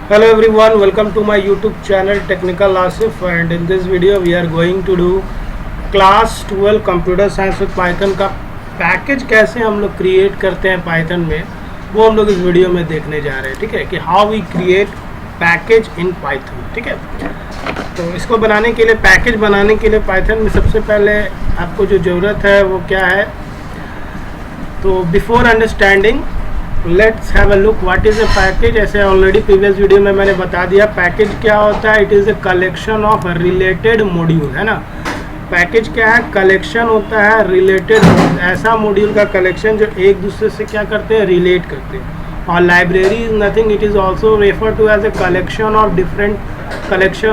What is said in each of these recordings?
Hello everyone, welcome to my YouTube channel Technical Asif, and in this video we are going to do class 12 computer science with Python का package कैसे हम लोग create करते हैं Python में, वो हम लोग इस वीडियो में देखने जा रहे हैं। ठीक है कि how we create package in Python. ठीक है, तो इसको बनाने के लिए, पैकेज बनाने के लिए पाइथन में सबसे पहले आपको जो ज़रूरत है वो क्या है। तो before understanding let's have a look what is a package. ऐसे ऑलरेडी प्रीवियस वीडियो में मैंने बता दिया पैकेज क्या होता है। It is a collection of related module, है ना। पैकेज क्या है? कलेक्शन होता है रिलेटेड, ऐसा मॉड्यूल का कलेक्शन जो एक दूसरे से क्या करते हैं, रिलेट करते हैं। और library is nothing, it is also refer to as a collection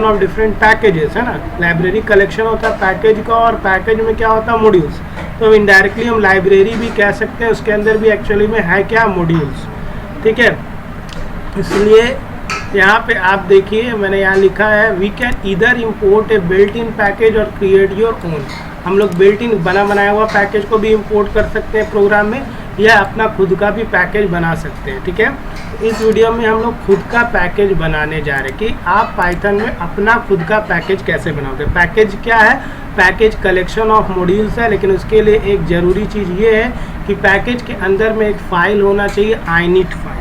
of different packages, है ना। लाइब्रेरी कलेक्शन होता है पैकेज का, और पैकेज में क्या होता है, मॉड्यूल्स। तो इनडायरेक्टली हम लाइब्रेरी भी कह सकते हैं, उसके अंदर भी एक्चुअली में है क्या, मॉड्यूल्स। ठीक है, इसलिए यहाँ पे आप देखिए मैंने यहाँ लिखा है we can either import a built in package और क्रिएट योर ओन। हम लोग बिल्ट इन बनाया हुआ पैकेज को भी इम्पोर्ट कर सकते हैं प्रोग्राम में, या अपना खुद का भी पैकेज बना सकते हैं। ठीक है, इस वीडियो में हम लोग खुद का पैकेज बनाने जा रहे हैं कि आप पाइथन में अपना खुद का पैकेज कैसे बनाओगे। पैकेज क्या है? पैकेज कलेक्शन ऑफ मॉड्यूल्स है, लेकिन उसके लिए एक ज़रूरी चीज़ ये है कि पैकेज के अंदर में एक फ़ाइल होना चाहिए, init फाइल।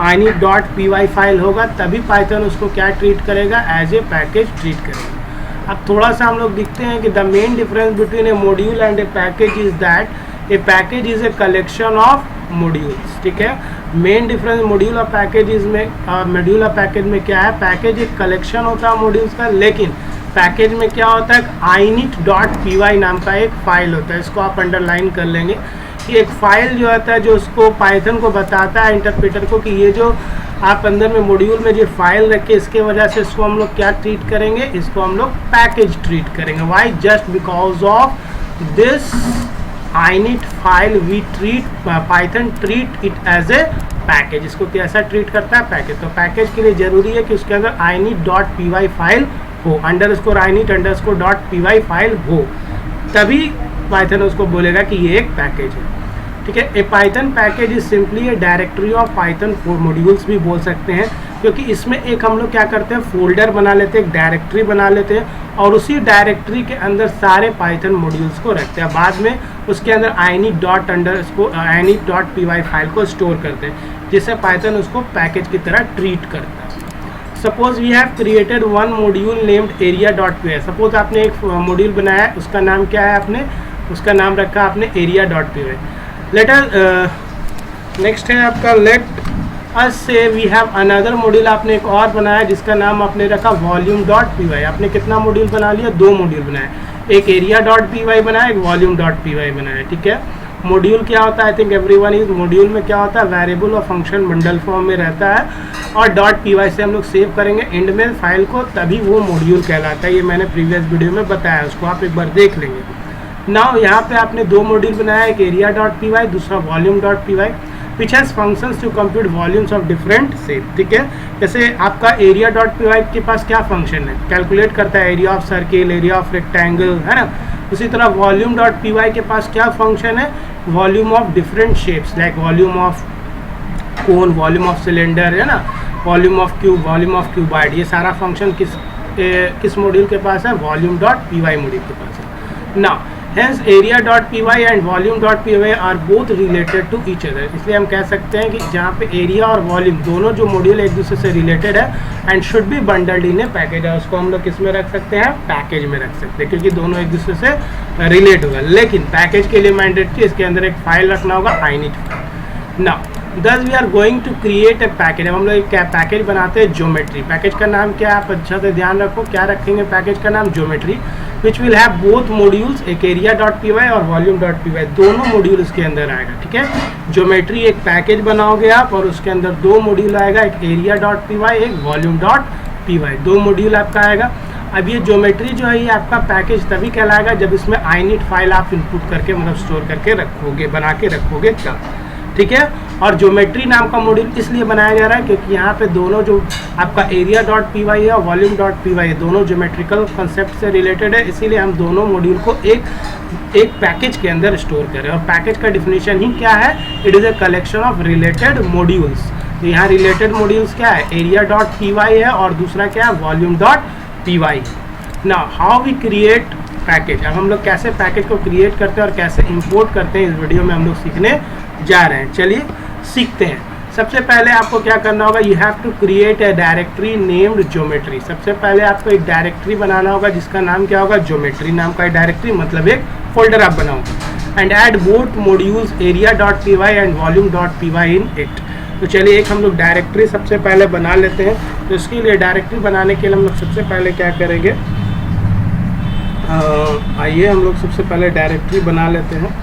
init.py फाइल होगा तभी पाइथन उसको क्या ट्रीट करेगा, एज ए पैकेज ट्रीट करेगा। अब थोड़ा सा हम लोग देखते हैं कि the main difference between A module and A package is that A package is a collection of modules. ठीक है, मेन डिफरेंस मॉड्यूल और पैकेज में, मॉड्यूल और पैकेज में क्या है, पैकेज एक कलेक्शन होता है मॉड्यूल्स का, लेकिन पैकेज में क्या होता है, init.py नाम का एक फ़ाइल होता है। इसको आप अंडरलाइन कर लेंगे कि एक फ़ाइल जो होता है जो उसको पाइथन को बताता है, इंटरप्रेटर को, कि ये जो आप अंदर में मॉड्यूल में जो फाइल रखे, इसके वजह से इसको हम लोग क्या ट्रीट करेंगे, इसको हम लोग पैकेज ट्रीट करेंगे। Why? Just because of this init file we treat, Python treat it as a package. इसको कैसा ट्रीट करता है, पैकेज। तो पैकेज के लिए ज़रूरी है कि उसके अंदर init.py फाइल हो, init_.py फाइल हो, तभी पाइथन उसको बोलेगा कि ये एक पैकेज है। ठीक है, a Python package is simply a directory of Python for modules भी बोल सकते हैं, क्योंकि इसमें एक हम लोग क्या करते हैं, फोल्डर बना लेते हैं, एक डायरेक्टरी बना लेते हैं, और उसी डायरेक्टरी के अंदर सारे पाइथन मॉड्यूल्स को रखते हैं। बाद में उसके अंदर init.py फाइल को स्टोर करते हैं, जिससे पाइथन उसको पैकेज की तरह ट्रीट करता है। Suppose we have created one module named area.py। Suppose आपने एक मॉड्यूल बनाया है, उसका नाम क्या है, आपने उसका नाम रखा आपने area.py। नेक्स्ट है आपका लेट अस से वी हैव अनदर मॉड्यूल, आपने एक और बनाया जिसका नाम आपने रखा volume.py। आपने कितना मॉड्यूल बना लिया, दो मॉड्यूल बनाए, एक area.py बनाया, एक volume.py बनाया। ठीक है, मॉड्यूल क्या होता है, I think everyone is, module में क्या होता है, वेरिएबल और फंक्शन बंडल फॉर्म में रहता है, और .py से हम लोग सेव करेंगे एंड में फाइल को, तभी वो मॉड्यूल कहलाता है। ये मैंने प्रीवियस वीडियो में बताया, उसको आप एक बार देख लेंगे। नाउ यहाँ पे आपने दो मॉड्यूल बनाया, एक area.py, दूसरा volume.py, which has functions to compute volumes of different shape. ठीक है, जैसे आपका area.py के पास क्या फंक्शन है, कैलकुलेट करता है area of circle, area of rectangle, है ना। उसी तरह volume.py के पास क्या फंक्शन है, volume of different shapes, like volume of cone, volume of cylinder, है ना, volume of cube, volume of cuboid. ये सारा फंक्शन किस मॉड्यूल के पास है, volume.py मॉड्यूल के पास है। Now hence area.py and volume.py are both related to each other। इसलिए हम कह सकते हैं कि जहाँ पे एरिया और वॉल्यूम दोनों जो मॉड्यूल एक दूसरे से रिलेटेड है and should be bundled in A package, है, उसको हम लोग किस में रख सकते हैं, पैकेज में रख सकते हैं, क्योंकि दोनों एक दूसरे से रिलेट होगा। लेकिन पैकेज के लिए मैंडेटरी इसके अंदर एक फाइल रखना होगा, init file. Now this we are going to create a package. हम लोग एक पैकेज बनाते हैं, ज्योमेट्री। पैकेज का नाम क्या है, आप अच्छा से ध्यान रखो, क्या रखेंगे पैकेज का नाम, geometry, which will have both modules, एक area.py और volume.py, दोनों मॉड्यूल इसके अंदर आएगा। ठीक है, ज्योमेट्री एक पैकेज बनाओगे आप, और उसके अंदर दो मॉड्यूल आएगा, एक area.py, एक volume.py, दो मॉड्यूल आपका आएगा। अब ये ज्योमेट्री जो है ये आपका पैकेज तभी कहलाएगा जब इसमें init फाइल आप इनपुट करके, मतलब स्टोर करके रखोगे, बना के रखोगे तब। ठीक है, और ज्योमेट्री नाम का मॉड्यूल इसलिए बनाया जा रहा है क्योंकि यहाँ पे दोनों जो आपका area.py है और volume.py दोनों ज्योमेट्रिकल कंसेप्ट से रिलेटेड है, इसीलिए हम दोनों मॉड्यूल को एक पैकेज के अंदर स्टोर करें। और पैकेज का डिफिनेशन ही क्या है, it is a collection of related modules. तो यहाँ रिलेटेड मॉड्यूल्स क्या है, एरिया डॉट पी वाई है और दूसरा क्या है, वॉल्यूम डॉट पी वाई। ना हाउ वी क्रिएट पैकेज, अब हम लोग कैसे पैकेज को क्रिएट करते हैं और कैसे इंपोर्ट करते हैं, इस वीडियो में हम लोग सीखने जा रहे हैं। चलिए सीखते हैं। सबसे पहले आपको क्या करना होगा, you have to create a directory named geometry. सबसे पहले आपको एक डायरेक्टरी बनाना होगा जिसका नाम क्या होगा, ज्योमेट्री नाम का डायरेक्टरी, मतलब एक फोल्डर आप बनाओगे। And add both modules area dot P Y and volume dot P Y in it. तो चलिए एक हम लोग डायरेक्टरी सबसे पहले बना लेते हैं। तो इसके लिए डायरेक्टरी बनाने के लिए हम लोग सबसे पहले क्या करेंगे, आइए हम लोग सबसे पहले डायरेक्टरी बना लेते हैं।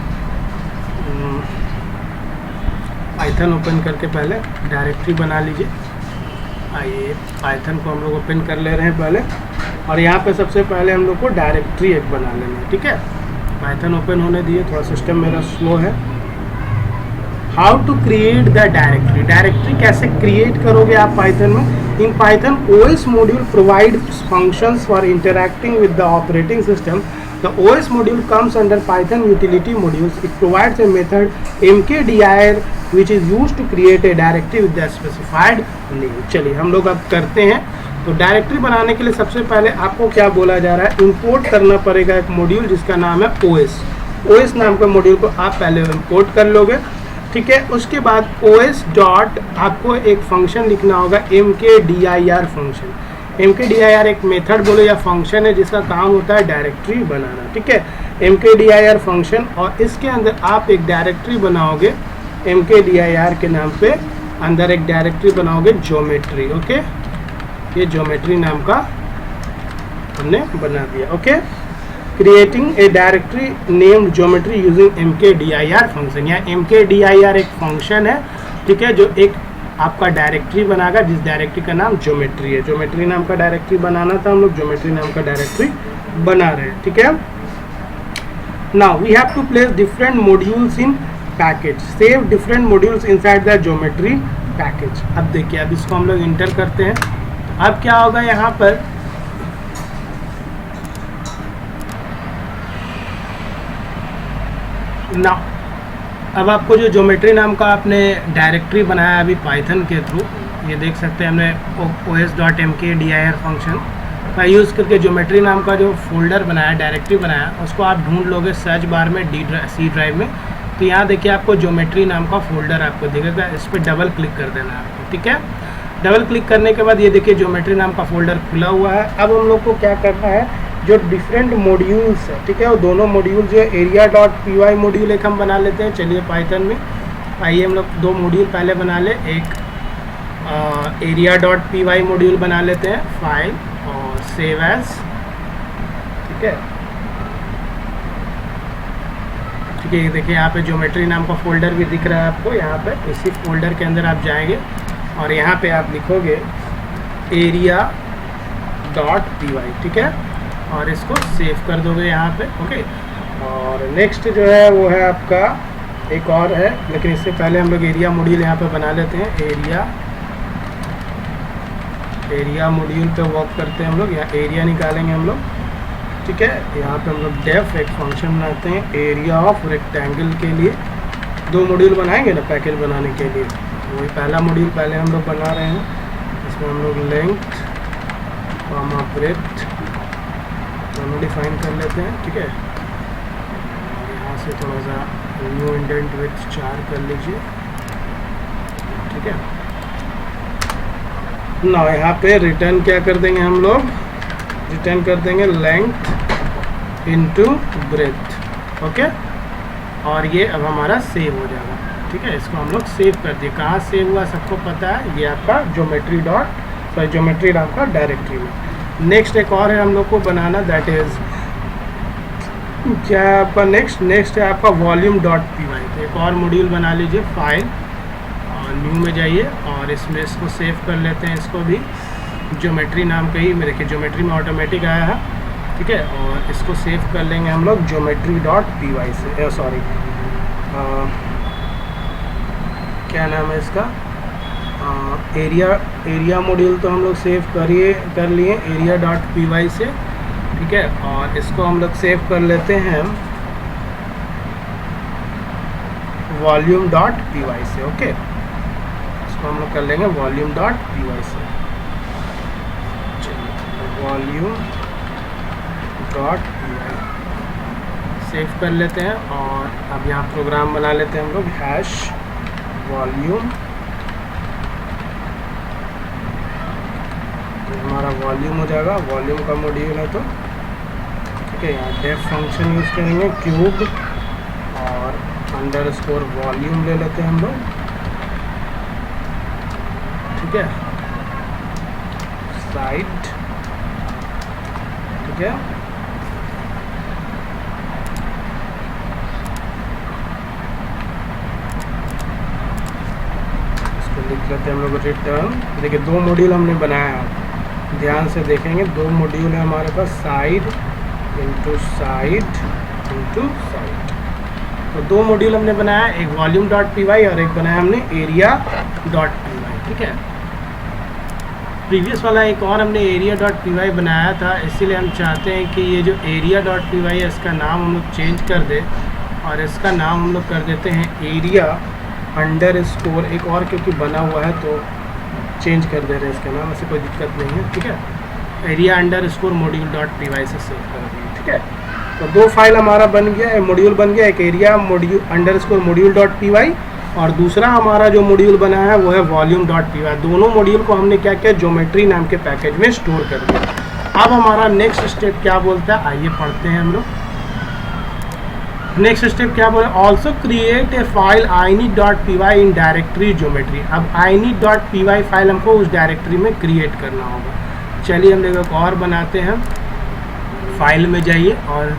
पाइथन ओपन करके पहले डायरेक्टरी बना लीजिए। आइए पाइथन को हम लोग ओपन कर ले रहे हैं पहले, और यहाँ पे सबसे पहले हम लोग को डायरेक्टरी एक बना लेना है, ठीक है। पाइथन ओपन होने दिए, थोड़ा सिस्टम मेरा स्लो है। How to create the directory, directory कैसे क्रिएट करोगे आप पाइथन में। In Python OS module provides functions for interacting with the operating system. The OS module comes under Python utility modules. It provides a method mkdir which is used to create a directory with the specified name. चलिए हम लोग अब करते हैं। तो directory बनाने के लिए सबसे पहले आपको क्या बोला जा रहा है, इंपोर्ट करना पड़ेगा एक मॉड्यूल जिसका नाम है OS नाम का मॉड्यूल को आप पहले इंपोर्ट कर लोगे, ठीक है। उसके बाद OS डॉट आपको एक फंक्शन लिखना होगा mkdir फंक्शन। mkdir एक मेथड बोलो या फंक्शन है जिसका काम होता है डायरेक्टरी बनाना, ठीक है। mkdir फंक्शन, और इसके अंदर आप एक डायरेक्टरी बनाओगे mkdir के नाम पे, अंदर एक डायरेक्टरी बनाओगे ज्योमेट्री, ओके। ये ज्योमेट्री नाम का हमने बना दिया, okay. Creating a directory named geometry using mkdir function. या mkdir एक फंक्शन है, ठीक है, जो एक आपका डायरेक्टरी बनाएगा जिस डायरेक्टरी का नाम ज्योमेट्री है। ज्योमेट्री नाम का डायरेक्टरी बनाना था, हम लोग ज्योमेट्री नाम का डायरेक्टरी बना रहे हैं, ठीक है। Now we have to place different modules in package, save different modules inside the geometry package. अब देखिए, अब इसको हम लोग इंटर करते हैं। अब क्या होगा यहाँ पर, ना अब आपको जो ज्योमेट्री नाम का आपने डायरेक्टरी बनाया अभी पाइथन के थ्रू, ये देख सकते हैं हमने os.mkdir फंक्शन का यूज़ करके ज्योमेट्री नाम का जो फोल्डर बनाया, डायरेक्टरी बनाया, उसको आप ढूंढ लोगे सर्च बार में C ड्राइव में। तो यहाँ देखिए आपको ज्योमेट्री नाम का फोल्डर आपको दिखेगा, इस पर डबल क्लिक कर देना है आपको, ठीक है। डबल क्लिक करने के बाद ये देखिए ज्योमेट्री नाम का फोल्डर खुला हुआ है। अब हम लोग को क्या करना है, जो डिफरेंट मॉड्यूल्स है, ठीक है, वो दोनों मॉड्यूल जो है area dot P Y module एक हम बना लेते हैं। चलिए पाइथन में आइए हम लोग दो मॉड्यूल पहले बना ले, एक area dot P Y module बना लेते हैं, फाइल और सेव एज, ठीक है। ठीक है, देखिए यहाँ पे ज्योमेट्री नाम का फोल्डर भी दिख रहा है आपको। यहाँ पे इसी फोल्डर के अंदर आप जाएंगे और यहाँ पे आप लिखोगे एरिया डॉट पी वाई, ठीक है, और इसको सेव कर दोगे यहाँ पे, ओके। और नेक्स्ट जो है वो है आपका एक और है, लेकिन इससे पहले हम लोग एरिया मॉड्यूल यहाँ पे बना लेते हैं। एरिया मॉड्यूल पे वर्क करते हैं हम लोग, यहाँ एरिया निकालेंगे हम लोग, ठीक है। यहाँ पे हम लोग डेफ एक फंक्शन बनाते हैं एरिया ऑफ रेक्टेंगल के लिए। दो मॉड्यूल बनाएंगे ना पैकेज बनाने के लिए, वही पहला मॉड्यूल पहले हम लोग बना रहे हैं। इसमें हम लोग लेंथ कॉमा ब्रेड्थ दोनों डिफाइन कर लेते हैं, ठीक है। और यहाँ से थोड़ा सा न्यू इंडेंट विथ 4 कर लीजिए, ठीक है ना। यहाँ पे रिटर्न क्या कर देंगे हम लोग, रिटर्न कर देंगे लेंथ इनटू ब्रेड्थ, ओके। और ये अब हमारा सेव हो जाएगा, ठीक है। इसको हम लोग सेव कर दिए। कहाँ सेव हुआ सबको पता है, ये आपका ज्योमेट्री नाम का डायरेक्टरी में। नेक्स्ट एक और है हम लोग को बनाना, दैट इज़ क्या है आपका नेक्स्ट है आपका वॉल्यूम डॉट पी वाई। तो एक और मॉड्यूल बना लीजिए, फाइल और न्यू में जाइए और इसमें इसको सेव कर लेते हैं। इसको भी ज्योमेट्री नाम का ही, मेरे देखिए ज्योमेट्री में ऑटोमेटिक आया है, ठीक है। और इसको सेव कर लेंगे हम लोग ज्योमेट्री डॉट पी वाई से, सॉरी क्या नाम है इसका, एरिया मॉड्यूल तो हम लोग सेव कर लिए एरिया डॉट पी वाई से, ठीक है। और इसको हम लोग सेव कर लेते हैं वॉल्यूम डॉट पी वाई से, ओके। इसको हम लोग कर लेंगे वॉल्यूम डॉट पी वाई से। चलिए volume dot P Y save कर लेते हैं और अब यहाँ प्रोग्राम बना लेते हैं हम लोग हैश वॉल्यूम। तो हमारा वॉल्यूम हो जाएगा, वॉल्यूम का मॉड्यूल है तो ठीक है। यहाँ डेफ फंक्शन यूज़ करेंगे क्यूब और अंडरस्कोर वॉल्यूम ले लेते हैं हम लोग, ठीक है, साइड, ठीक है। इसको लिख लेते हैं हम लोग रिटर्न। देखिए 2 मॉड्यूल हमने बनाया है, ध्यान से देखेंगे 2 मॉड्यूल है हमारे पास, side into side into side. तो 2 मॉड्यूल हमने बनाया, एक वॉल्यूम डॉट पी वाई और एक बनाया हमने एरिया डॉट पी वाई, ठीक है। प्रीवियस वाला एक और हमने एरिया डॉट पी वाई बनाया था, इसीलिए हम चाहते हैं कि ये जो एरिया डॉट पी वाई है इसका नाम हम लोग चेंज कर दें और इसका नाम हम लोग कर देते हैं एरिया अंडरस्कोर। एक और क्योंकि बना हुआ है तो चेंज कर दे रहे हैं इसका नाम, ऐसे कोई दिक्कत नहीं है, ठीक है। Area underscore module dot P Y से सेव कर देंगे, ठीक है। तो 2 फाइल हमारा बन गया, एक मॉड्यूल बन गया, एक area module underscore module dot P Y और दूसरा हमारा जो मॉड्यूल बना है वो है वॉल्यूम डॉट पी वाई। दोनों मॉड्यूल को हमने क्या किया, ज्योमेट्री नाम के पैकेज में स्टोर कर दिया। अब हमारा नेक्स्ट स्टेप क्या बोलता है, आइए पढ़ते हैं हम लोग। नेक्स्ट स्टेप क्या बोले, also create a file init dot P Y in directory geometry. अब init dot P Y file हमको उस डायरेक्टरी में क्रिएट करना होगा। चलिए हम लोग एक और बनाते हैं, फाइल में जाइए और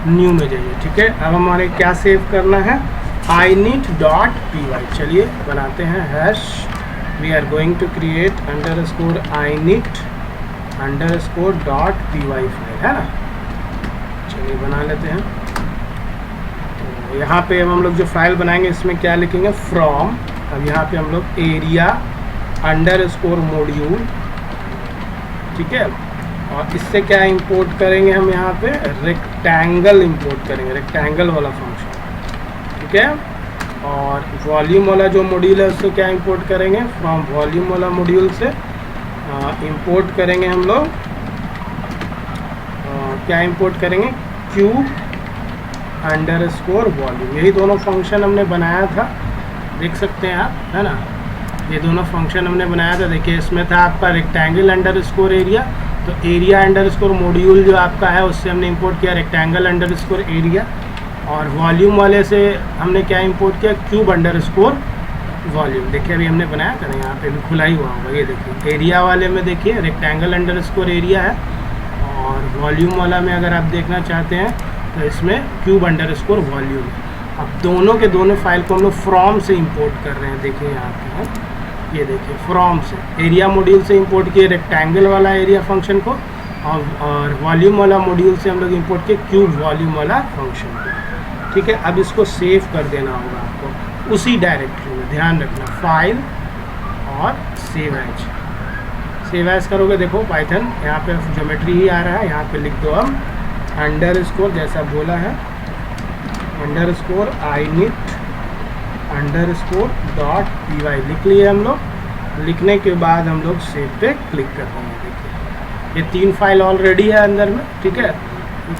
न्यू में जाइए, ठीक है। अब हमारे क्या सेव करना है, init डॉट पी वाई। चलिए बनाते हैं hash we are going to create underscore init underscore dot P Y file, है ना। चलिए बना लेते हैं। तो यहाँ पे अब हम लोग जो फाइल बनाएंगे इसमें क्या लिखेंगे, फ्रॉम। अब यहाँ पे हम लोग एरिया अंडरस्कोर मॉड्यूल, ठीक है। और इससे क्या इंपोर्ट करेंगे हम, यहाँ पे रेक्टेंगल इंपोर्ट करेंगे, रेक्टेंगल वाला फंक्शन, ठीक है। और वॉल्यूम वाला जो मॉड्यूल है उससे क्या इंपोर्ट करेंगे, फ्रॉम वॉल्यूम वाला मॉड्यूल से इंपोर्ट करेंगे हम लोग क्या इंपोर्ट करेंगे, क्यूब अंडरस्कोर वॉल्यूम। यही दोनों फंक्शन हमने बनाया था, देख सकते हैं आप, है ना। ये दोनों फंक्शन हमने बनाया था। देखिए इसमें था आपका रेक्टेंगल अंडरस्कोर एरिया, तो एरिया अंडरस्कोर मॉड्यूल जो आपका है उससे हमने इंपोर्ट किया रेक्टेंगल अंडरस्कोर एरिया, और वॉल्यूम वाले से हमने क्या इंपोर्ट किया, क्यूब अंडरस्कोर वॉल्यूम। देखिए अभी हमने बनाया था ना, यहाँ पे भी खुला ही हुआ होगा, ये देखिए एरिया वाले में देखिए रेक्टेंगल अंडरस्कोर एरिया है, और वॉल्यूम वाला में अगर आप देखना चाहते हैं तो इसमें क्यूब अंडरस्कोर वॉल्यूम है। अब दोनों के दोनों फाइल को हम लोग फ्रॉम से इंपोर्ट कर रहे हैं, देखिए यहाँ पे ये देखिए फ्रॉम से एरिया मॉड्यूल से इंपोर्ट किए रेक्टेंगल वाला एरिया फंक्शन को, और वॉल्यूम वाला मॉड्यूल से हम लोग इंपोर्ट किए क्यूब वॉल्यूम वाला फंक्शन को, ठीक है। अब इसको सेव कर देना होगा आपको उसी डायरेक्टरी में, ध्यान रखना फाइल और सेव एज। सेव एज करोगे, देखो पाइथन यहाँ पे ज्योमेट्री ही आ रहा है, यहाँ पे लिख दो हम अंडरस्कोर, जैसा बोला है underscore init underscore dot P Y लिख लिए हम लोग। लिखने के बाद हम लोग सेव पे क्लिक कर देंगे। देखिए ये 3 फाइल ऑलरेडी है अंदर में, ठीक है।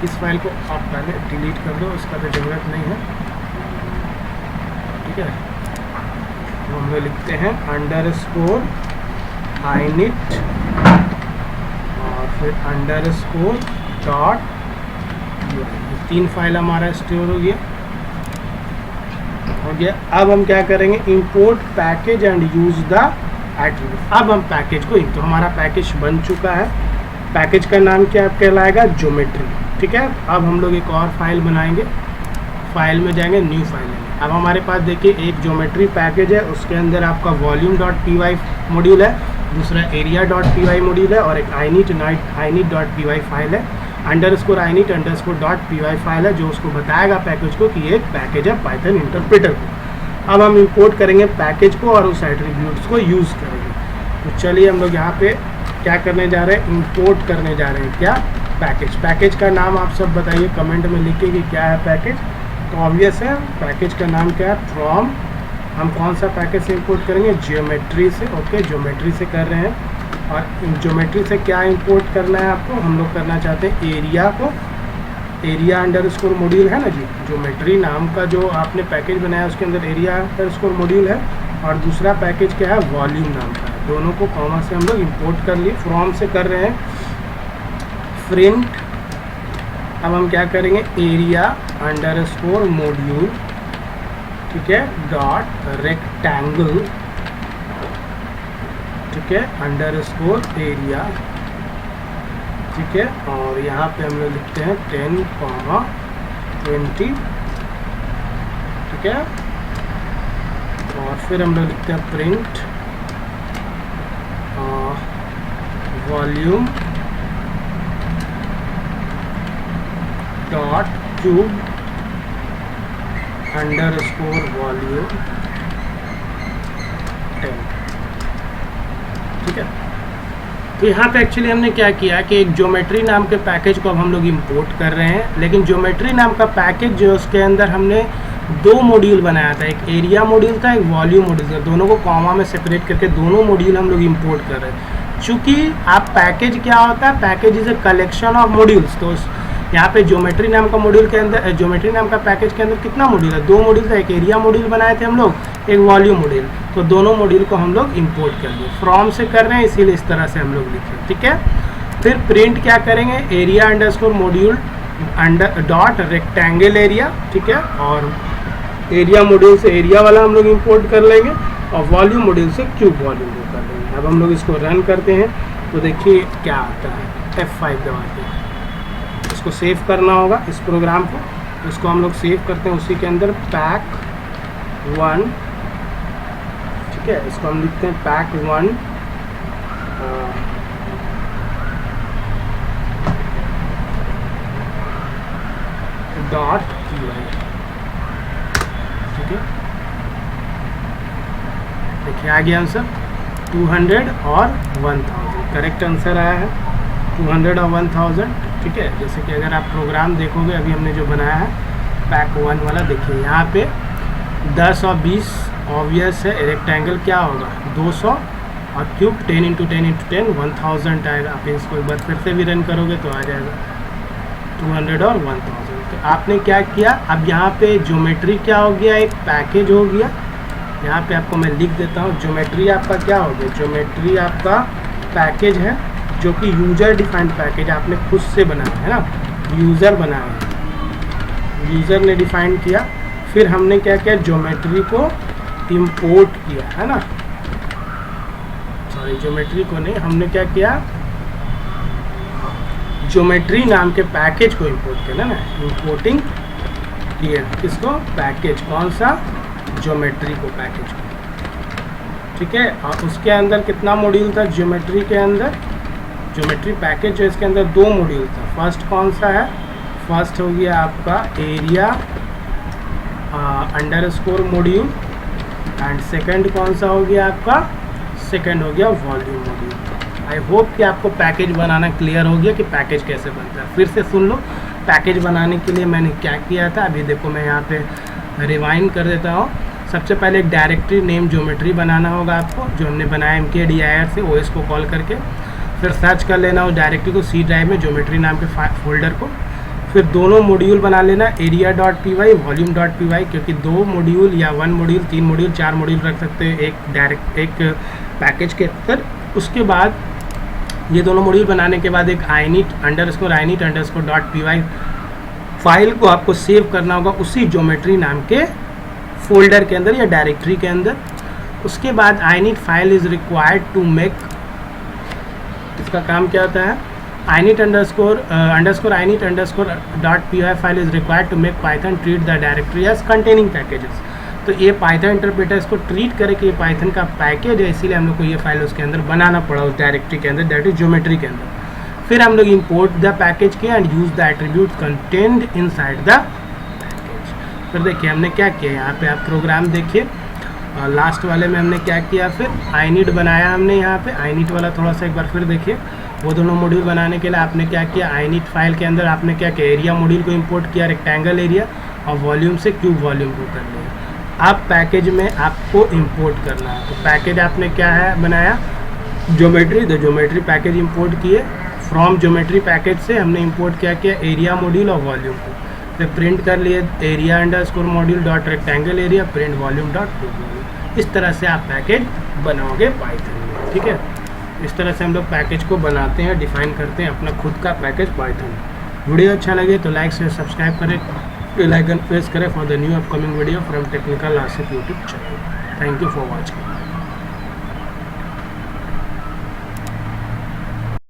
इस फाइल को आप पहले डिलीट कर दो, इसका तो ज़रूरत नहीं है, ठीक है। तो हम लोग लिखते हैं अंडरस्कोर init और फिर अंडरस्कोर डॉट, 3 फाइल हमारा स्टोर हो गया। अब हम क्या करेंगे, import package and use the attribute. अब हम पैकेज को, तो हमारा पैकेज बन चुका है, पैकेज का नाम क्या कहलाएगा, ज्योमेट्री, ठीक है। अब हम लोग एक और फाइल बनाएंगे, फाइल में जाएंगे, न्यू फाइल लेंगे। अब हमारे पास देखिए एक ज्योमेट्री पैकेज है, उसके अंदर आपका volume dot P Y module है, दूसरा area dot P Y module है, और एक init dot P Y file है, underscore init underscore dot P Y file है, जो उसको बताएगा पैकेज को कि ये एक पैकेज है पाइथन इंटरप्रेटर को। अब हम इंपोर्ट करेंगे पैकेज को और उस एट्रीब्यूट्स को यूज़ करेंगे। तो चलिए हम लोग यहाँ पे क्या करने जा रहे हैं, इंपोर्ट करने जा रहे हैं क्या, पैकेज। पैकेज का नाम आप सब बताइए कमेंट में लिखिए कि क्या है पैकेज। तो ऑब्वियस है पैकेज का नाम क्या है, फ्रॉम हम कौन सा पैकेज से इंपोर्ट करेंगे, ज्योमेट्री से। ओके, ज्योमेट्री से कर रहे हैं। और ज्योमेट्री से क्या इंपोर्ट करना है आपको, हम लोग करना चाहते हैं एरिया को, एरिया अंडरस्कोर मॉड्यूल है ना जी, ज्योमेट्री नाम का जो आपने पैकेज बनाया उसके अंदर एरिया अंडरस्कोर मॉड्यूल है, और दूसरा पैकेज क्या है, वॉल्यूम नाम का है। दोनों को कॉमा से हम लोग इंपोर्ट कर लिए। फ्रॉम से कर रहे हैं प्रिंट। अब हम क्या करेंगे, एरिया अंडरस्कोर मॉड्यूल, ठीक है, डॉट रेक्टेंगल, ठीक है, अंडरस्कोर एरिया, ठीक है, और यहाँ पे हम लोग लिखते हैं 10,20, ठीक है, और फिर हम लोग लिखते हैं print volume dot cube underscore volume 10, ठीक है। तो यहाँ पे एक्चुअली हमने क्या किया कि एक ज्योमेट्री नाम के पैकेज को अब हम लोग इंपोर्ट कर रहे हैं, लेकिन ज्योमेट्री नाम का पैकेज जो उसके अंदर हमने दो मॉड्यूल बनाया था, एक एरिया मॉड्यूल था, एक वॉल्यूम मॉड्यूल था। दोनों को कॉमा में सेपरेट करके दोनों मॉड्यूल हम लोग इंपोर्ट कर रहे हैं। चूँकि आप पैकेज क्या होता है, package is a collection of modules. तो यहाँ पे ज्योमेट्री नाम का मॉड्यूल के अंदर, ज्योमेट्री नाम का पैकेज के अंदर कितना मॉड्यूल है, दो मॉड्यूल था, एक एरिया मॉड्यूल बनाए थे हम लोग, एक वॉल्यूम मॉड्यूल। तो दोनों मॉड्यूल को हम लोग इंपोर्ट कर लिए। फ्रॉम से कर रहे हैं इसीलिए इस तरह से हम लोग लिखे, ठीक है। फिर प्रिंट क्या करेंगे, area underscore module dot rectangle area, ठीक है, और एरिया मॉड्यूल से एरिया वाला हम लोग इंपोर्ट कर लेंगे, और वॉल्यूम मॉड्यूल से क्यूब वॉल्यूम को कर लेंगे। अब हम लोग इसको रन करते हैं तो देखिए क्या आता है, F5 दबाते हैं। इसको सेव करना होगा इस प्रोग्राम को, इसको हम लोग सेव करते हैं उसी के अंदर पैक 1, ठीक है, इसको हम लिखते हैं पैक 1 डॉट py, ठीक है। देखिए आ गया आंसर 200 और 1000, करेक्ट आंसर आया है 200 और 1000, ठीक है। जैसे कि अगर आप प्रोग्राम देखोगे अभी हमने जो बनाया है पैक 1 वाला, देखिए यहाँ पे 10 और 20 ऑब्वियस है, रेक्टेंगल क्या होगा 200, और क्यूब 10 × 10 × 10 1000 आएगा। आप इसको एक बार फिर से भी रन करोगे तो आ जाएगा 200 और 1000। तो आपने क्या किया, अब यहाँ पे ज्योमेट्री क्या हो गया, एक पैकेज हो गया। यहाँ पे आपको मैं लिख देता हूँ, ज्योमेट्री आपका क्या हो गया, ज्योमेट्री आपका पैकेज है जो कि यूज़र डिफाइंड पैकेज आपने खुद से बनाया है ना, यूज़र बनाया है, यूज़र ने डिफाइन किया। फिर हमने क्या किया, ज्योमेट्री को इंपोर्ट किया है ना, सॉरी ज्योमेट्री को नहीं, हमने क्या किया, ज्योमेट्री नाम के पैकेज को इंपोर्ट किया ना, इंपोर्टिंग किया किसको, पैकेज, कौन सा, ज्योमेट्री को, पैकेज को, ठीक है। और उसके अंदर कितना मॉड्यूल था ज्योमेट्री के अंदर, ज्योमेट्री पैकेज जो इसके अंदर दो मॉड्यूल था। फर्स्ट कौन सा है, फर्स्ट हो गया आपका area underscore module, and second कौन सा हो गया आपका, सेकंड हो गया वॉल्यूम मॉड्यूल। आई होप कि आपको पैकेज बनाना क्लियर हो गया कि पैकेज कैसे बनता है। फिर से सुन लो, पैकेज बनाने के लिए मैंने क्या किया था, अभी देखो मैं यहाँ पे रिवाइंड कर देता हूँ। सबसे पहले एक डायरेक्टरी नेम ज्योमेट्री बनाना होगा आपको, जो हमने बनाया mkdir से OS को कॉल करके। फिर सर्च कर लेना उस डायरेक्टरी को सी ड्राइव में, ज्योमेट्री नाम के फोल्डर को। फिर दोनों मॉड्यूल बना लेना, area.py, volume.py, क्योंकि दो मॉड्यूल या 1 मॉड्यूल, 3 मॉड्यूल, 4 मॉड्यूल रख सकते हैं एक पैकेज के अंदर। उसके बाद ये दोनों मॉड्यूल बनाने के बाद एक init_init_.py फाइल को आपको सेव करना होगा उसी ज्योमेट्री नाम के फोल्डर के अंदर या डायरेक्टरी के अंदर। उसके बाद init file is required to make, इसका काम क्या होता है, init_init_.py file is required to make Python treat the directory as containing packages. तो ये पाइथन इंटरप्रेटर इसको ट्रीट करे कि ये पाइथन का पैकेज है, इसीलिए हम लोग को ये फाइल उसके अंदर बनाना पड़ा उस डायरेक्टरी के अंदर, दैट इज ज्योमेट्री के अंदर। फिर हम लोग इंपोर्ट द पैकेज किया and use the attribute content inside the package. फिर देखिए हमने क्या किया, यहाँ पे आप प्रोग्राम देखिए, लास्ट वाले में हमने क्या किया, फिर init बनाया हमने यहाँ पे, init वाला थोड़ा सा एक बार फिर देखिए। वो दोनों मॉड्यूल बनाने के लिए आपने क्या किया, init फाइल के अंदर आपने क्या किया, एरिया मॉड्यूल को इंपोर्ट किया, रेक्टेंगल एरिया, और वॉल्यूम से क्यूब वॉल्यूम को कर लिया। अब पैकेज में आपको इंपोर्ट करना है। तो पैकेज आपने क्या है बनाया, ज्योमेट्री, तो ज्योमेट्री पैकेज इंपोर्ट किए। फ्रॉम ज्योमेट्री पैकेज से हमने इंपोर्ट क्या किया, एरिया मॉड्यूल और वॉल्यूम को, फिर प्रिंट कर लिए area underscore module dot rectangle area print volume dot to volume. इस तरह से आप पैकेज बनाओगे पाइथन में, ठीक है। इस तरह से हम लोग पैकेज को बनाते हैं, डिफाइन करते हैं अपना खुद का पैकेज पाइथन में। वीडियो अच्छा लगे तो लाइक शेयर सब्सक्राइब करें, बेल आइकन प्रेस करें for the new upcoming video from technical Asif YouTube channel. Thank you for watching.